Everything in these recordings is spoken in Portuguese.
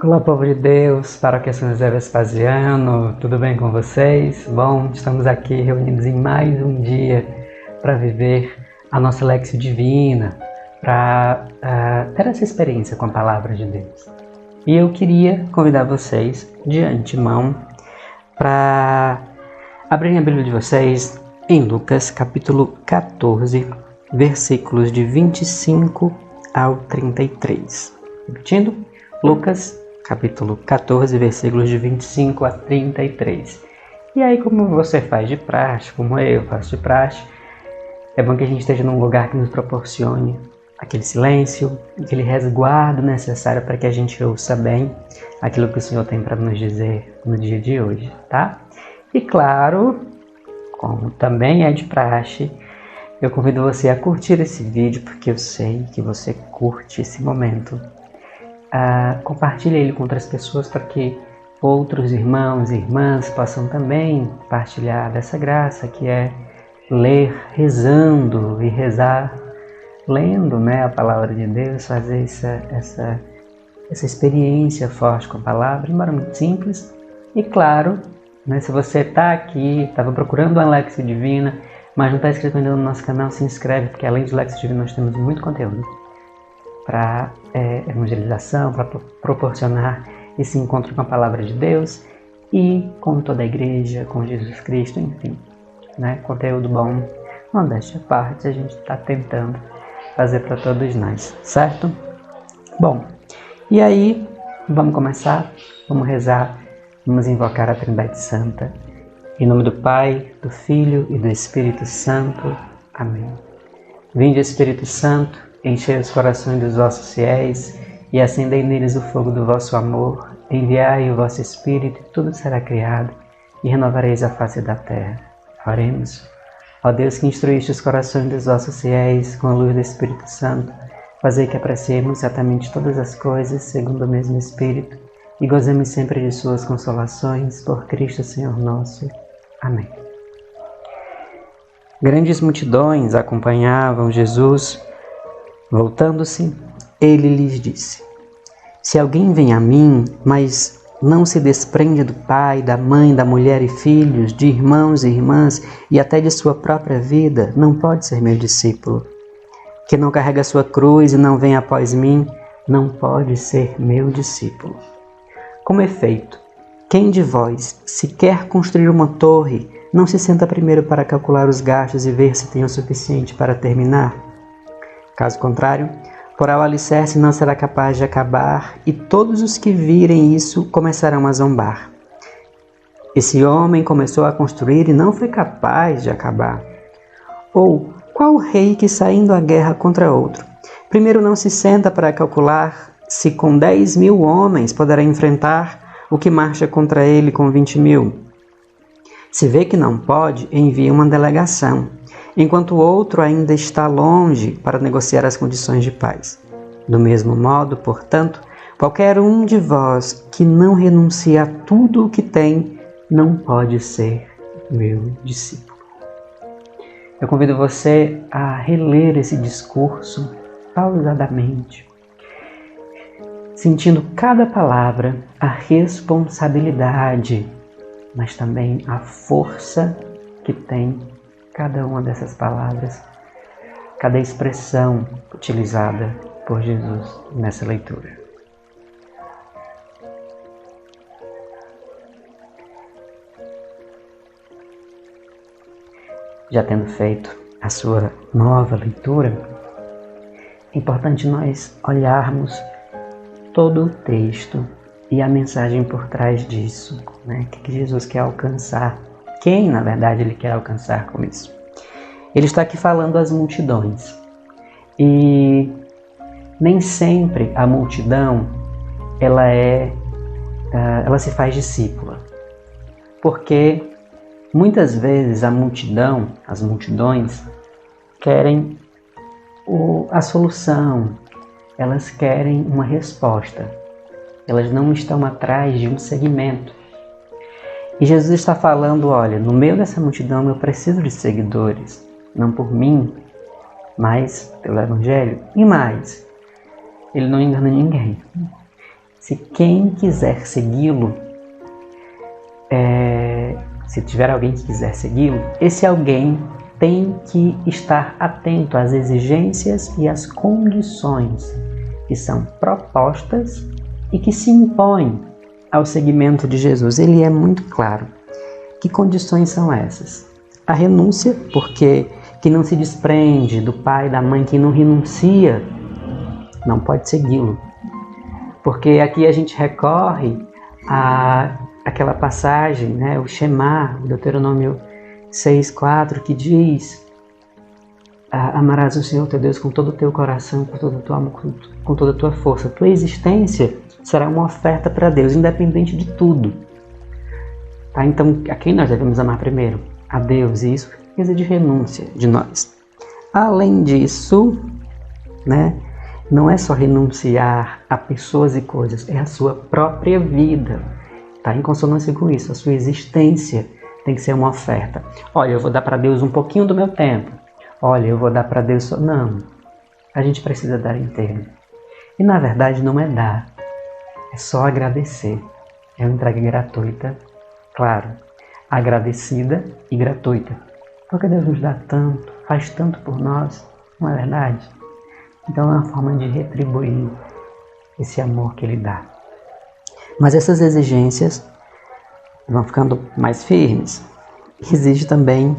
Olá, povo de Deus, paróquia São José Vespasiano, tudo bem com vocês? Bom, estamos aqui reunidos em mais um dia para viver a nossa Lexio Divina, para ter essa experiência com a Palavra de Deus. E eu queria convidar vocês, de antemão, para abrirem a Bíblia de vocês em Lucas, capítulo 14, versículos de 25 ao 33. Repetindo, Lucas, capítulo 14, versículos de 25 a 33. E aí, como você faz de praxe, como eu faço de praxe, é bom que a gente esteja num lugar que nos proporcione aquele silêncio, aquele resguardo necessário para que a gente ouça bem aquilo que o Senhor tem para nos dizer no dia de hoje, tá? E claro, como também é de praxe, eu convido você a curtir esse vídeo, porque eu sei que você curte esse momento. Compartilhe ele com outras pessoas para que outros irmãos e irmãs possam também partilhar dessa graça que é ler rezando e rezar lendo, a palavra de Deus, fazer essa experiência forte com a palavra, embora muito simples. E claro, se você está aqui, estava procurando uma Lexio Divina, mas não está inscrito ainda no nosso canal, se inscreve, porque além de Lexio Divina nós temos muito conteúdo para evangelização, para proporcionar esse encontro com a Palavra de Deus e com toda a Igreja, com Jesus Cristo, enfim. Conteúdo bom, modéstia à parte, a gente está tentando fazer para todos nós, certo? Bom, e aí, vamos começar, vamos rezar, vamos invocar a Trindade Santa. Em nome do Pai, do Filho e do Espírito Santo. Amém. Vinde, Espírito Santo, enchei os corações dos vossos fiéis e acendei neles o fogo do vosso amor. Enviai o vosso Espírito e tudo será criado e renovareis a face da terra. Oremos. Ó Deus, que instruíste os corações dos vossos fiéis com a luz do Espírito Santo, fazei que apreciemos exatamente todas as coisas segundo o mesmo Espírito e gozemos sempre de suas consolações, por Cristo Senhor nosso. Amém. Grandes multidões acompanhavam Jesus. Voltando-se, ele lhes disse: Se alguém vem a mim, mas não se desprende do pai, da mãe, da mulher e filhos, de irmãos e irmãs e até de sua própria vida, não pode ser meu discípulo. Que não carrega sua cruz e não vem após mim, não pode ser meu discípulo. Como efeito, quem de vós, se quer construir uma torre, não se senta primeiro para calcular os gastos e ver se tem o suficiente para terminar? Caso contrário, porá o alicerce não será capaz de acabar, e todos os que virem isso começarão a zombar. Esse homem começou a construir e não foi capaz de acabar. Ou, qual rei que, saindo à guerra contra outro, primeiro não se senta para calcular se com 10.000 homens poderá enfrentar o que marcha contra ele com 20.000? Se vê que não pode, envia uma delegação, enquanto o outro ainda está longe para negociar as condições de paz. Do mesmo modo, portanto, qualquer um de vós que não renuncia a tudo o que tem, não pode ser meu discípulo. Eu convido você a reler esse discurso pausadamente, sentindo cada palavra, a responsabilidade, mas também a força que tem cada uma dessas palavras, cada expressão utilizada por Jesus nessa leitura. Já tendo feito a sua nova leitura, é importante nós olharmos todo o texto e a mensagem por trás disso, O que Jesus quer alcançar? Quem, na verdade, ele quer alcançar com isso? Ele está aqui falando às multidões. E nem sempre a multidão, ela se faz discípula. Porque muitas vezes a multidão, as multidões, querem a solução. Elas querem uma resposta. Elas não estão atrás de um segmento. E Jesus está falando, olha, no meio dessa multidão eu preciso de seguidores, não por mim, mas pelo Evangelho. E mais, ele não engana ninguém. Se quem quiser segui-lo, se tiver alguém que quiser segui-lo, esse alguém tem que estar atento às exigências e às condições que são propostas e que se impõem ao seguimento de Jesus. Ele é muito claro. Que condições são essas? A renúncia, porque quem não se desprende do pai, da mãe, quem não renuncia, não pode segui-lo. Porque aqui a gente recorre àquela passagem, né, o Shema, o Deuteronômio 6,4, que diz: amarás o Senhor teu Deus com todo o teu coração, com toda a tua alma, com toda a tua força. Tua existência será uma oferta para Deus, independente de tudo. Tá? Então, a quem nós devemos amar primeiro? A Deus, e isso exige renúncia de nós. Além disso, né, não é só renunciar a pessoas e coisas, é a sua própria vida. Tá? Em consonância com isso, a sua existência tem que ser uma oferta. Olha, eu vou dar para Deus um pouquinho do meu tempo. Olha, eu vou dar para Deus só... Não, a gente precisa dar inteiro. E na verdade não é dar, é só agradecer. É uma entrega gratuita, claro, agradecida e gratuita. Porque Deus nos dá tanto, faz tanto por nós, não é verdade? Então é uma forma de retribuir esse amor que Ele dá. Mas essas exigências vão ficando mais firmes. Exige também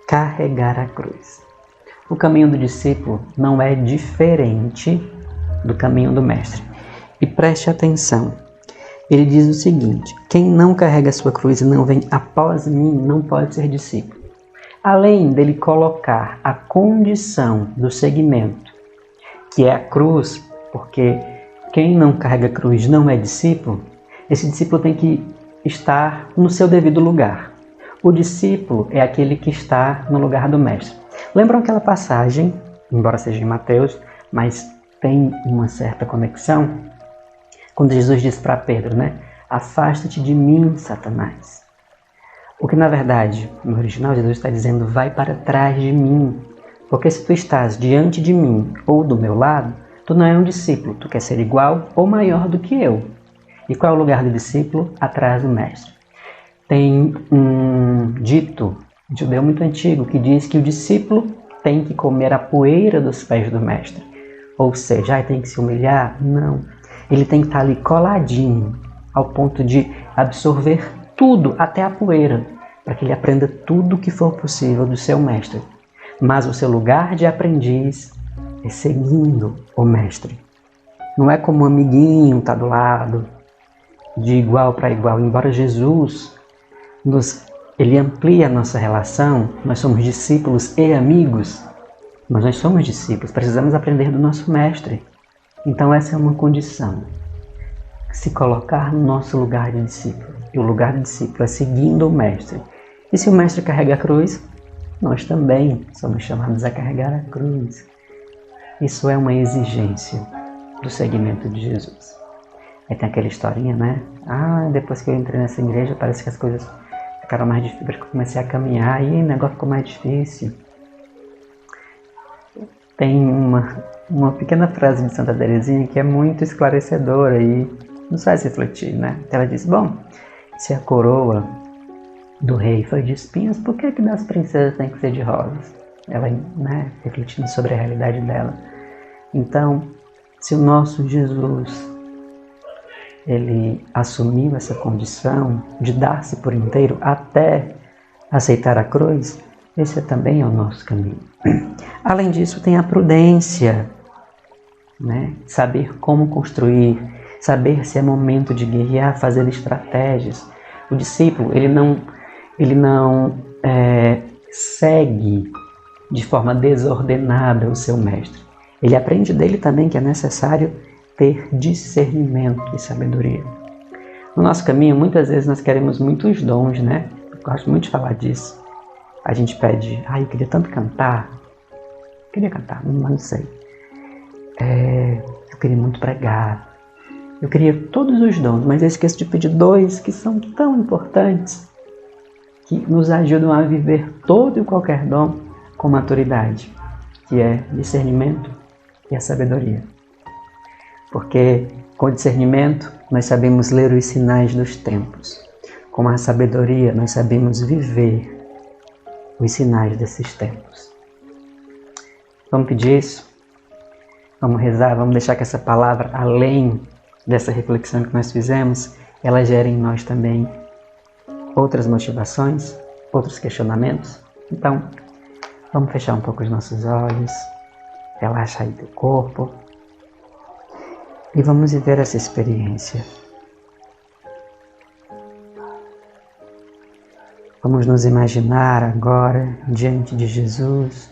carregar a cruz. O caminho do discípulo não é diferente do caminho do mestre. E preste atenção. Ele diz o seguinte: quem não carrega a sua cruz e não vem após mim não pode ser discípulo. Além dele colocar a condição do seguimento, que é a cruz, porque quem não carrega a cruz não é discípulo, esse discípulo tem que estar no seu devido lugar. O discípulo é aquele que está no lugar do mestre. Lembram aquela passagem, embora seja em Mateus, mas tem uma certa conexão, quando Jesus diz para Pedro, né? Afasta-te de mim, Satanás. O que na verdade, no original, Jesus está dizendo, vai para trás de mim. Porque se tu estás diante de mim ou do meu lado, tu não é um discípulo, tu quer ser igual ou maior do que eu. E qual é o lugar do discípulo? Atrás do mestre. Tem um dito judeu muito antigo que diz que o discípulo tem que comer a poeira dos pés do mestre. Ou seja, tem que se humilhar? Não. Ele tem que estar ali coladinho, ao ponto de absorver tudo, até a poeira, para que ele aprenda tudo o que for possível do seu mestre. Mas o seu lugar de aprendiz é seguindo o mestre. Não é como um amiguinho está do lado, de igual para igual. Embora Jesus ele amplia a nossa relação, nós somos discípulos e amigos, mas nós somos discípulos, precisamos aprender do nosso mestre. Então essa é uma condição, se colocar no nosso lugar de discípulo. E o lugar de discípulo é seguindo o mestre. E se o mestre carrega a cruz, nós também somos chamados a carregar a cruz. Isso é uma exigência do seguimento de Jesus. Aí tem aquela historinha, né? Depois que eu entrei nessa igreja, parece que as coisas ficaram mais difíceis, porque eu comecei a caminhar e o negócio ficou mais difícil. Tem uma pequena frase de Santa Teresinha que é muito esclarecedora e nos faz refletir, né? Ela diz, bom, se a coroa do rei foi de espinhos, por que das princesas tem que ser de rosas? Ela, né, refletindo sobre a realidade dela. Então, se o nosso Jesus, ele assumiu essa condição de dar-se por inteiro até aceitar a cruz, esse também é o nosso caminho. Além disso, tem a prudência, né? Saber como construir, saber se é momento de guerrear, fazer estratégias. O discípulo, ele não segue de forma desordenada o seu mestre. Ele aprende dele também que é necessário ter discernimento e sabedoria. No nosso caminho, muitas vezes nós queremos muitos dons, né? Eu gosto muito de falar disso. A gente pede, eu queria tanto cantar. Mas não sei. Eu queria muito pregar. Eu queria todos os dons, mas eu esqueço de pedir 2 que são tão importantes, que nos ajudam a viver todo e qualquer dom com maturidade, que é discernimento e a sabedoria. Porque com discernimento nós sabemos ler os sinais dos tempos. Com a sabedoria nós sabemos viver os sinais desses tempos. Vamos pedir isso? Vamos rezar, vamos deixar que essa palavra, além dessa reflexão que nós fizemos, ela gere em nós também outras motivações, outros questionamentos. Então, vamos fechar um pouco os nossos olhos, relaxa aí teu corpo e vamos viver essa experiência. Vamos nos imaginar agora diante de Jesus.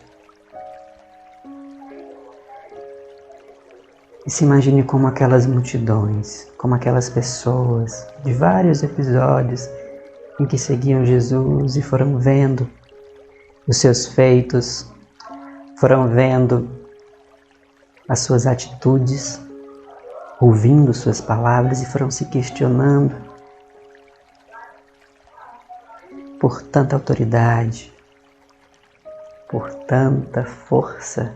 E se imagine como aquelas multidões, como aquelas pessoas de vários episódios em que seguiam Jesus e foram vendo os seus feitos, foram vendo as suas atitudes, ouvindo suas palavras e foram se questionando por tanta autoridade, por tanta força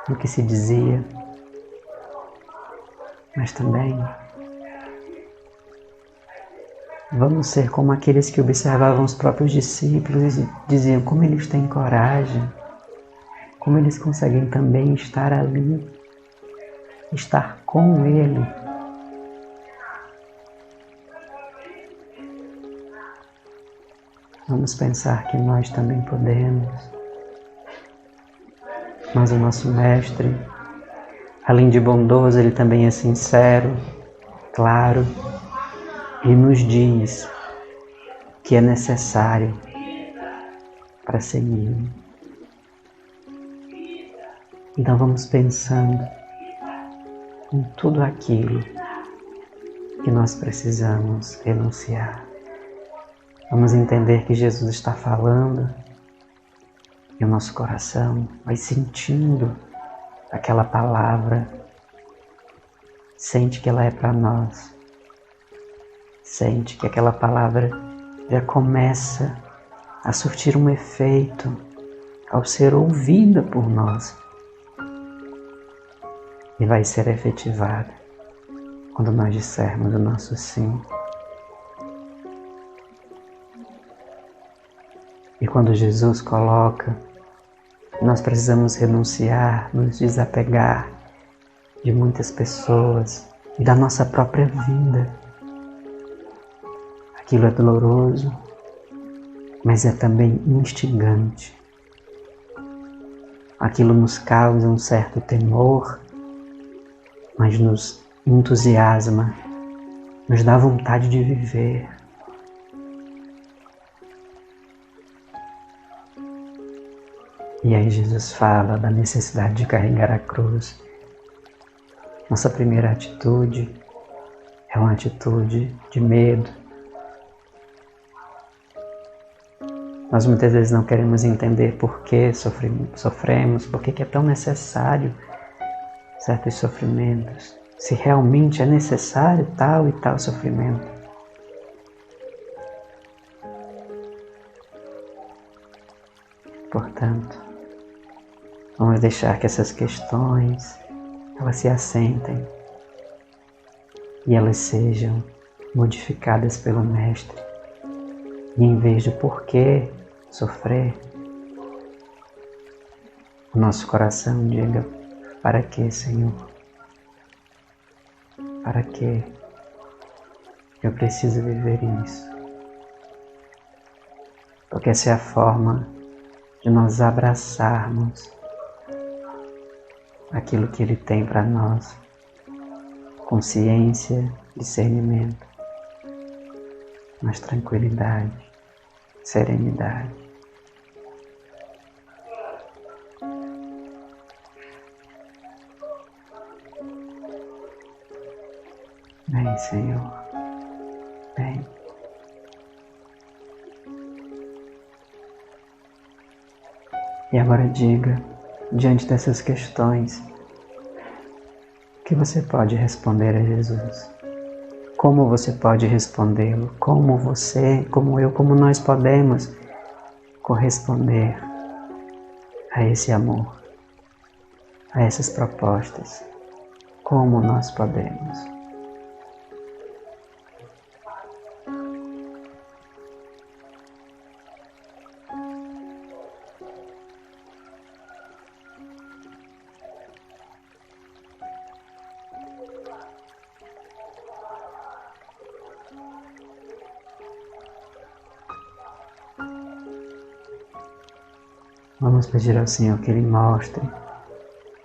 no que se dizia. Mas também vamos ser como aqueles que observavam os próprios discípulos e diziam como eles têm coragem, como eles conseguem também estar ali, estar com Ele. Vamos pensar que nós também podemos, mas o nosso Mestre, além de bondoso, Ele também é sincero, claro, e nos diz que é necessário para seguir. Então vamos pensando em tudo aquilo que nós precisamos renunciar. Vamos entender que Jesus está falando e o nosso coração vai sentindo aquela palavra, sente que ela é para nós, sente que aquela palavra já começa a surtir um efeito ao ser ouvida por nós e vai ser efetivada quando nós dissermos o nosso sim. E quando Jesus coloca, nós precisamos renunciar, nos desapegar de muitas pessoas e da nossa própria vida. Aquilo é doloroso, mas é também instigante. Aquilo nos causa um certo temor, mas nos entusiasma, nos dá vontade de viver. E aí Jesus fala da necessidade de carregar a cruz. Nossa primeira atitude é uma atitude de medo. Nós muitas vezes não queremos entender por que sofremos, por que é tão necessário certos sofrimentos, se realmente é necessário tal e tal sofrimento. Portanto, vamos deixar que essas questões elas se assentem e elas sejam modificadas pelo Mestre. E em vez de porquê sofrer, o nosso coração diga: para que, Senhor? Para que eu preciso viver isso? Porque essa é a forma de nós abraçarmos aquilo que Ele tem para nós, consciência, discernimento, mas tranquilidade, serenidade. Vem, Senhor, vem. E agora diga, diante dessas questões, o que você pode responder a Jesus? Como você pode respondê-lo? Como você, como eu, como nós podemos corresponder a esse amor, a essas propostas? como nós podemos. Vamos pedir ao Senhor que Ele mostre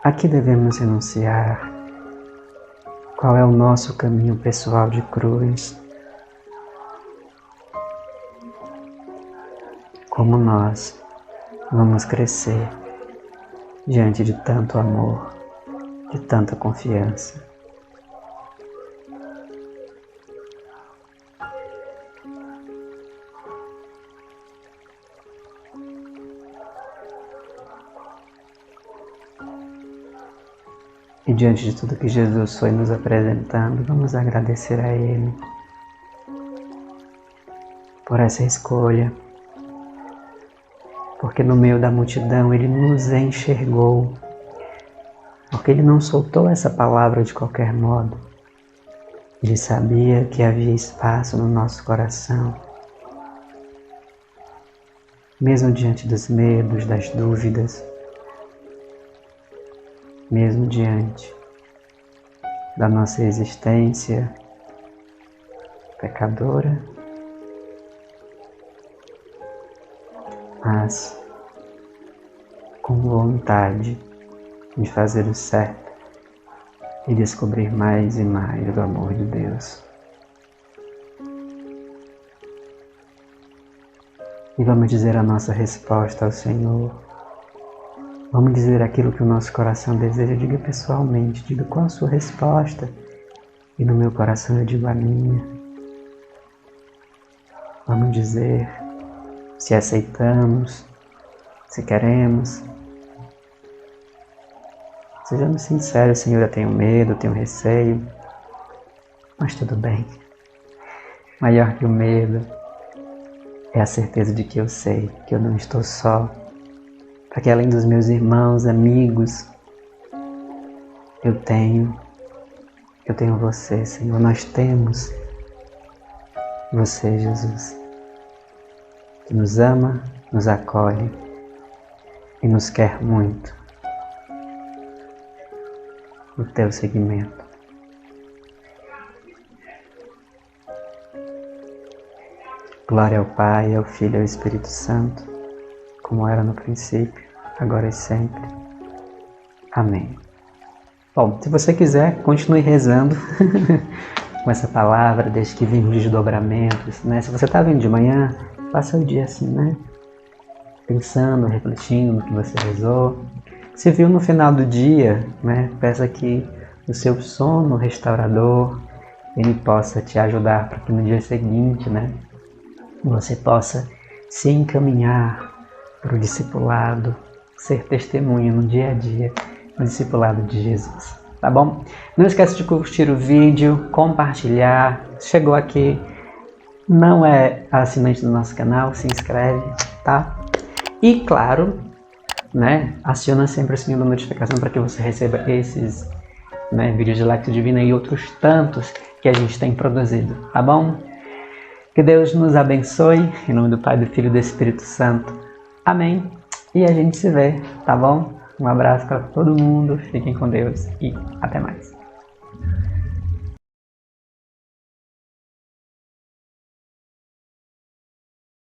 a que devemos renunciar, qual é o nosso caminho pessoal de cruz, como nós vamos crescer diante de tanto amor, de tanta confiança. E diante de tudo que Jesus foi nos apresentando, vamos agradecer a Ele por essa escolha, porque no meio da multidão Ele nos enxergou, porque Ele não soltou essa palavra de qualquer modo. Ele sabia que havia espaço no nosso coração, mesmo diante dos medos, das dúvidas, mesmo diante da nossa existência pecadora, mas com vontade de fazer o certo e descobrir mais e mais do amor de Deus. E vamos dizer a nossa resposta ao Senhor. Vamos dizer aquilo que o nosso coração deseja. Diga pessoalmente, diga qual a sua resposta. E no meu coração eu digo a minha. Vamos dizer se aceitamos, se queremos. Sejamos sinceros, Senhor, eu tenho medo, eu tenho receio. Mas tudo bem. Maior que o medo é a certeza de que eu sei que eu não estou só. Para que além dos meus irmãos, amigos, eu tenho você, Senhor. Nós temos você, Jesus, que nos ama, nos acolhe e nos quer muito no teu seguimento. Glória ao Pai, ao Filho e ao Espírito Santo, como era no princípio, agora e sempre. Amém. Bom, se você quiser, continue rezando com essa palavra, desde que vem os desdobramentos, né? Se você está vindo de manhã, passa o dia assim, né? Pensando, refletindo no que você rezou. Se viu no final do dia, né? Peça que o seu sono restaurador, ele possa te ajudar para que no dia seguinte, né? Você possa se encaminhar para o discipulado, ser testemunha no dia a dia no discipulado de Jesus, tá bom? Não esquece de curtir o vídeo, compartilhar. Chegou aqui, não é assinante do nosso canal, se inscreve, tá? E claro, né, aciona sempre o sininho da notificação para que você receba esses, né, vídeos de Lectio Divina e outros tantos que a gente tem produzido, tá bom? Que Deus nos abençoe, em nome do Pai, do Filho e do Espírito Santo. Amém. E a gente se vê, tá bom? Um abraço para todo mundo, fiquem com Deus e até mais.